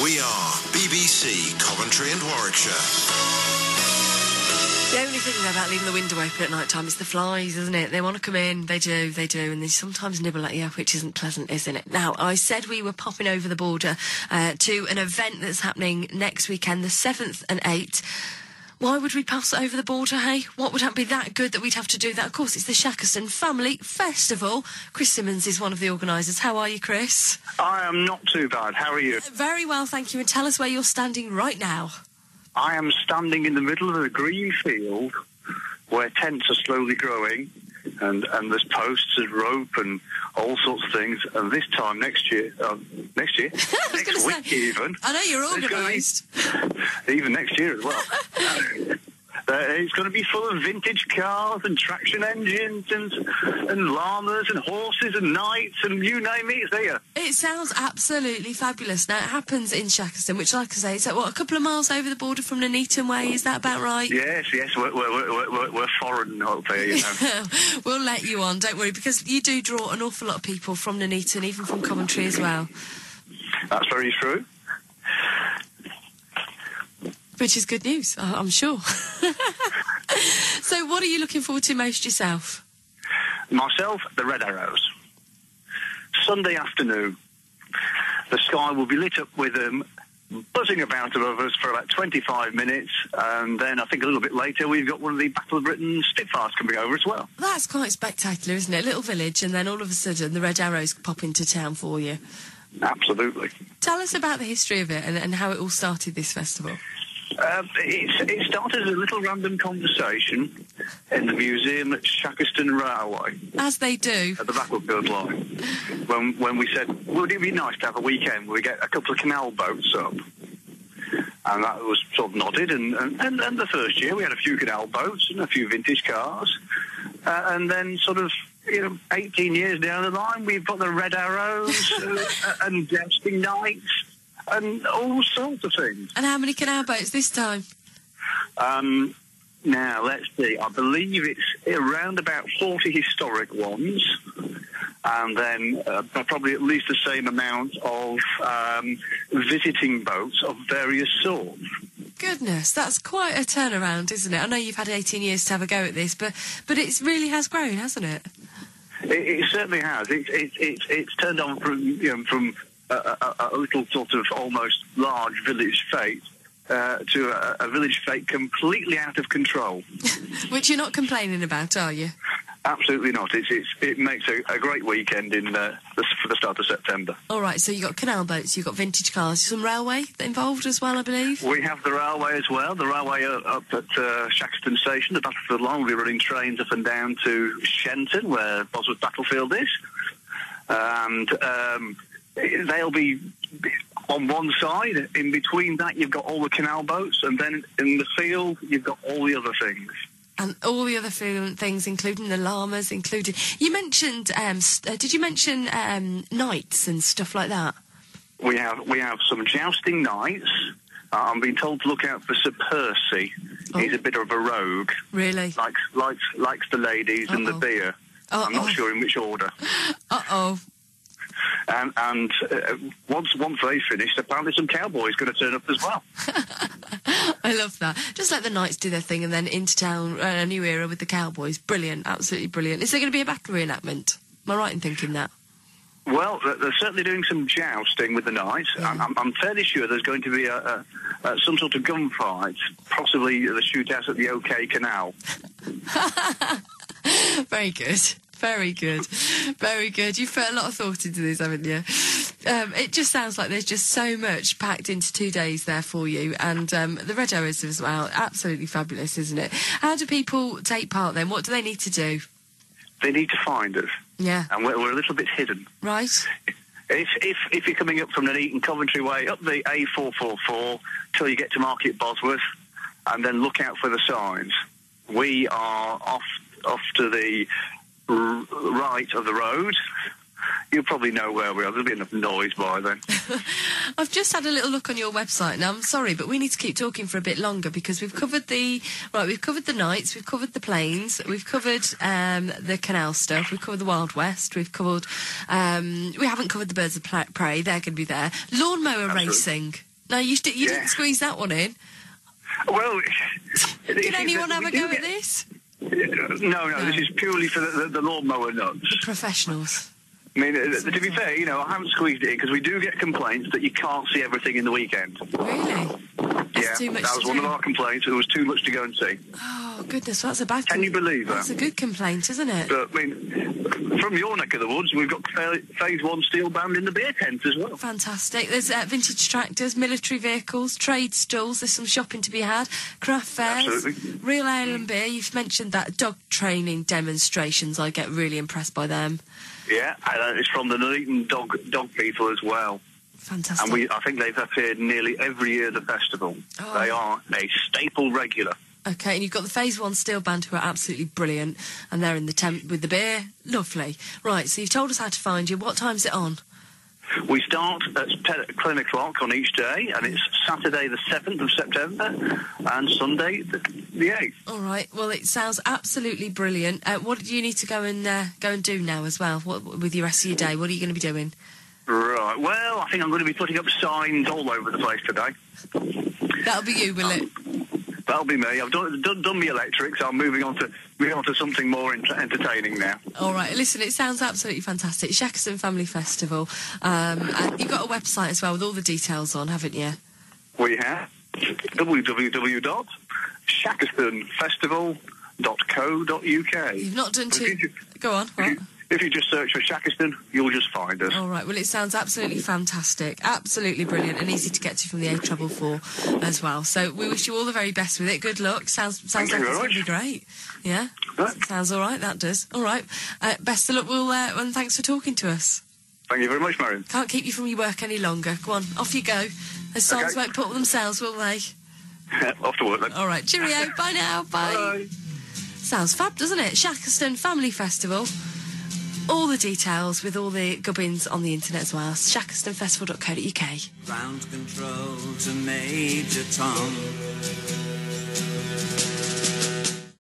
We are BBC Coventry and Warwickshire. The only thing about leaving the window open at night time is the flies, isn't it? They want to come in, they do, and they sometimes nibble at you, which isn't pleasant, isn't it? Now, I said we were popping over the border to an event that's happening next weekend, the 7th and 8th. Why would we pass over the border, hey? What would be that good that we'd have to do that? Of course, it's the Shackleton Family Festival. Chris Simmons is one of the organisers. How are you, Chris? I am not too bad. How are you? Very well, thank you. And tell us where you're standing right now. I am standing in the middle of a green field where tents are slowly growing and there's posts and rope and all sorts of things. And this time next year, next week even. I know you're organised. Even next year as well. It's going to be full of vintage cars and traction engines and llamas and horses and knights and you name it, it's there. It sounds absolutely fabulous. Now, it happens in Shackleton, which, like I say, it's a couple of miles over the border from Nuneaton Way. Is that about right? Yes, we're foreign up there, you know. We'll let you on, don't worry, because you do draw an awful lot of people from Nuneaton, even from Coventry as well. That's very true. Which is good news, I'm sure. So what are you looking forward to most yourself? Myself, the Red Arrows. Sunday afternoon. The sky will be lit up with them buzzing about above us for about 25 minutes, and then I think a little bit later we've got one of the Battle of Britain Spitfires coming over as well. That's quite spectacular, isn't it? A little village, and then all of a sudden the Red Arrows pop into town for you. Absolutely. Tell us about the history of it and how it all started, this festival. It started as a little random conversation in the museum at Shackleton Railway. As they do. At the Battlefield line. When we said, would it be nice to have a weekend where we get a couple of canal boats up? And that was sort of nodded. And the first year we had a few canal boats and a few vintage cars. And then sort of, 18 years down the line, we've got the Red Arrows and jousting nights. And all sorts of things. And how many canal boats this time? Now, let's see. I believe it's around about 40 historic ones. And then probably at least the same amount of visiting boats of various sorts. Goodness, that's quite a turnaround, isn't it? I know you've had 18 years to have a go at this, but it really has grown, hasn't it? It certainly has. It's turned on from a little sort of almost large village fete to a village fete completely out of control. Which you're not complaining about, are you? Absolutely not. It makes a great weekend for the start of September. All right, so you've got canal boats, you've got vintage cars, some railway involved as well, I believe? We have the railway as well. The railway up at Shackleton Station, the Battlefield line, will be running trains up and down to Shenton, where Bosworth Battlefield is. And they'll be on one side. In between that, you've got all the canal boats, and then in the field, you've got all the other things. And all the other things, including the llamas, You mentioned, did you mention knights and stuff like that? We have some jousting knights. I'm being told to look out for Sir Percy. Oh. He's a bit of a rogue. Really? Likes the ladies and the beer. I'm not sure in which order. Uh-oh. And once they finish, apparently some cowboys going to turn up as well. I love that. Just let the knights do their thing and then into town, a new era with the cowboys. Brilliant, absolutely brilliant. Is there going to be a battle reenactment? Am I right in thinking that? Well, they're certainly doing some jousting with the knights. Yeah. I'm fairly sure there's going to be some sort of gunfight, possibly the shootouts at the OK Canal. Very good. Very good. Very good. You've put a lot of thought into this, haven't you? It just sounds like there's just so much packed into 2 days there for you. And the Red Arrows as well. Absolutely fabulous, isn't it? How do people take part then? What do they need to do? They need to find us. Yeah. And we're a little bit hidden. Right. If you're coming up from Nuneaton Coventry Way, up the A444 till you get to Market Bosworth, and then look out for the signs. We are off to the right of the road. You'll probably know where we are. There'll be enough noise by then. I've just had a little look on your website. Now, I'm sorry, but we need to keep talking for a bit longer because we've covered the nights, we've covered the plains, we've covered the canal stuff, we've covered the Wild West, we've covered we haven't covered the birds of prey. They're going to be there. Lawnmower racing. No, you didn't squeeze that one in. Well, Did anyone have a go at this? No, this is purely for the lawnmower nuts. The professionals. I mean, to be fair, I haven't squeezed it in because we do get complaints that you can't see everything in the weekend. Really? Too much that was one of our complaints. It was too much to go and see. Oh, goodness, that's a bad Can you believe that? That's a good complaint, isn't it? But, I mean, from your neck of the woods, we've got Phase 1 steel band in the beer tent as well. Fantastic. There's vintage tractors, military vehicles, trade stalls. There's some shopping to be had, craft fairs, Absolutely. real ale and beer. You've mentioned that dog training demonstrations. I get really impressed by them. Yeah, and it's from the Nuneaton dog people as well. Fantastic. And I think they've appeared nearly every year at the festival. Oh. They are a staple regular. Okay, and you've got the Phase 1 steel band who are absolutely brilliant, and they're in the tent with the beer. Lovely. Right, so you've told us how to find you. What time's it on? We start at 10 o'clock on each day, and it's Saturday the 7th of September and Sunday the 8th. All right. Well, it sounds absolutely brilliant. What do you need to go and do now as well? What with the rest of your day? What are you going to be doing? Right. Well, I think I'm going to be putting up signs all over the place today. That'll be you, will it? That'll be me. I've done the electrics. I'm moving on to something more entertaining now. All right. Listen, it sounds absolutely fantastic. Shackleton Family Festival. And you've got a website as well with all the details on, haven't you? We have www.shackletonfestival.co.uk. You've not done too... Go on. What? If you just search for Shackleton, you'll just find us. All right. Well, it sounds absolutely fantastic, absolutely brilliant, and easy to get to from the A444 as well. So we wish you all the very best with it. Good luck. Sounds like it's going to be great. Yeah. Right. Sounds all right. That does. All right. Best of luck. And thanks for talking to us. Thank you very much, Marion. Can't keep you from your work any longer. Go on, off you go. The songs won't put themselves, will they? Off to work then. All right. Cheerio. Bye now. Bye. Bye. Sounds fab, doesn't it? Shackleton Family Festival. All the details with all the gubbins on the internet as well. shackletonfestival.co.uk. Ground control to Major Tom.